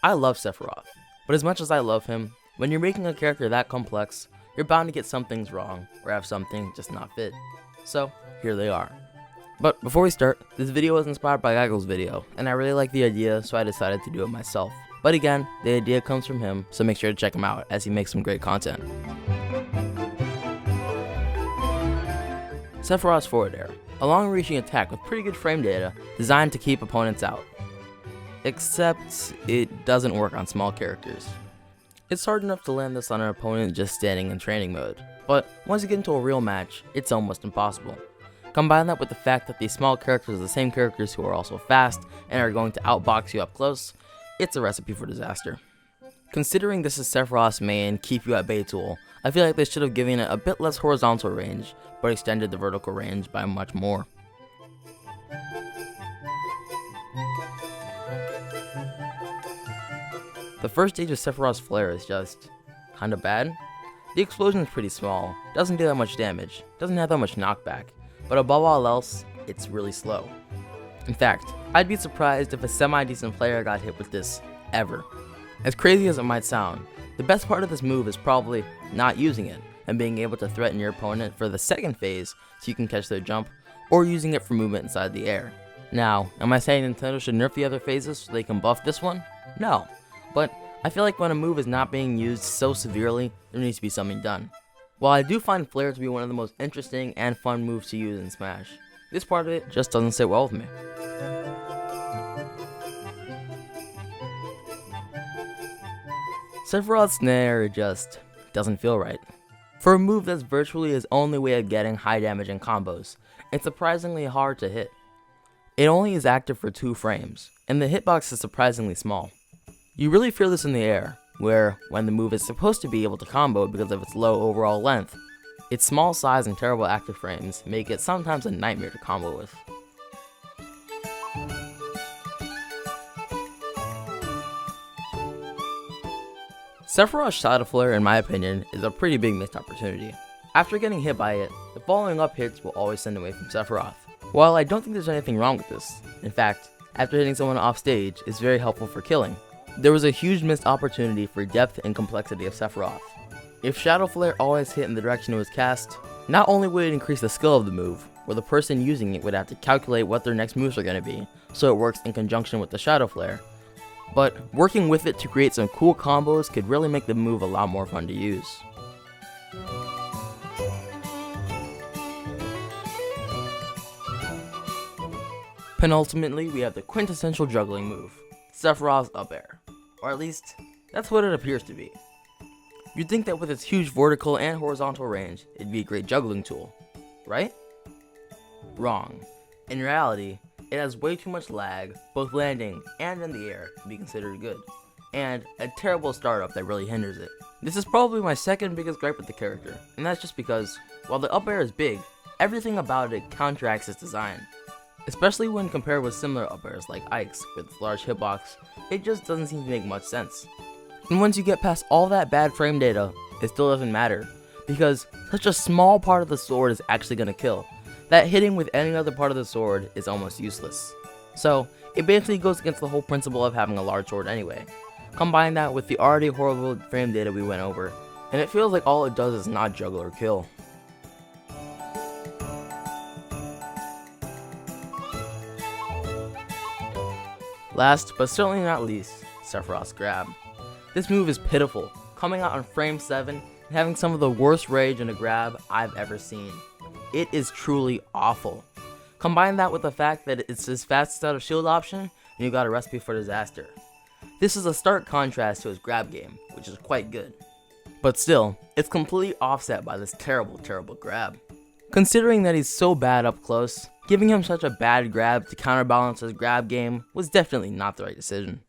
I love Sephiroth, but as much as I love him, when you're making a character that complex, you're bound to get some things wrong, or have something just not fit. So, here they are. But before we start, this video was inspired by Gaggle's video, and I really like the idea, so I decided to do it myself. But again, the idea comes from him, so make sure to check him out, as he makes some great content. Sephiroth's forward air, a long-reaching attack with pretty good frame data, designed to keep opponents out. Except, it doesn't work on small characters. It's hard enough to land this on an opponent just standing in training mode, but once you get into a real match, it's almost impossible. Combine that with the fact that these small characters are the same characters who are also fast and are going to outbox you up close, it's a recipe for disaster. Considering this is Sephiroth's main keep you at bay tool, I feel like they should have given it a bit less horizontal range, but extended the vertical range by much more. The first stage of Sephiroth's flare is just kinda bad. The explosion is pretty small, doesn't do that much damage, doesn't have that much knockback, but above all else, it's really slow. In fact, I'd be surprised if a semi-decent player got hit with this, ever. As crazy as it might sound, the best part of this move is probably not using it, and being able to threaten your opponent for the second phase so you can catch their jump, or using it for movement inside the air. Now, am I saying Nintendo should nerf the other phases so they can buff this one? No. But I feel like when a move is not being used so severely, there needs to be something done. While I do find Flare to be one of the most interesting and fun moves to use in Smash, this part of it just doesn't sit well with me. Sephiroth's Snare just doesn't feel right. For a move that's virtually his only way of getting high damage in combos, it's surprisingly hard to hit. It only is active for 2 frames, and the hitbox is surprisingly small. You really feel this in the air, where, when the move is supposed to be able to combo because of its low overall length, its small size and terrible active frames make it sometimes a nightmare to combo with. Sephiroth's Shadow Flare, in my opinion, is a pretty big missed opportunity. After getting hit by it, the following up hits will always send away from Sephiroth. While I don't think there's anything wrong with this, in fact, after hitting someone off stage, it's very helpful for killing. There was a huge missed opportunity for depth and complexity of Sephiroth. If Shadow Flare always hit in the direction it was cast, not only would it increase the skill of the move, where the person using it would have to calculate what their next moves are going to be, so it works in conjunction with the Shadow Flare, but working with it to create some cool combos could really make the move a lot more fun to use. Penultimately, we have the quintessential juggling move, Sephiroth's up air. Or at least, that's what it appears to be. You'd think that with its huge vertical and horizontal range, it'd be a great juggling tool, right? Wrong. In reality, it has way too much lag, both landing and in the air, to be considered good, and a terrible startup that really hinders it. This is probably my second biggest gripe with the character, and that's just because, while the up air is big, everything about it counteracts its design. Especially when compared with similar up airs like Ike's with large hitbox, it just doesn't seem to make much sense. And once you get past all that bad frame data, it still doesn't matter, because such a small part of the sword is actually going to kill, that hitting with any other part of the sword is almost useless. So, it basically goes against the whole principle of having a large sword anyway. Combine that with the already horrible frame data we went over, and it feels like all it does is not juggle or kill. Last, but certainly not least, Sephiroth's grab. This move is pitiful, coming out on frame 7 and having some of the worst rage in a grab I've ever seen. It is truly awful. Combine that with the fact that it's his fastest out of shield option, and you got a recipe for disaster. This is a stark contrast to his grab game, which is quite good. But still, it's completely offset by this terrible, terrible grab. Considering that he's so bad up close, giving him such a bad grab to counterbalance his grab game was definitely not the right decision.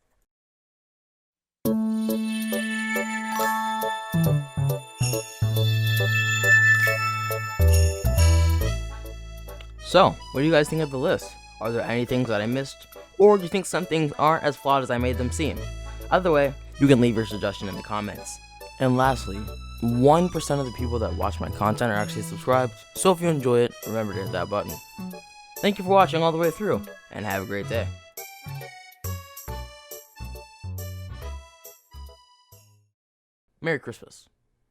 So, what do you guys think of the list? Are there any things that I missed? Or do you think some things aren't as flawed as I made them seem? Either way, you can leave your suggestion in the comments. And lastly, 1% of the people that watch my content are actually subscribed, so if you enjoy it, remember to hit that button. Thank you for watching all the way through, and have a great day. Merry Christmas.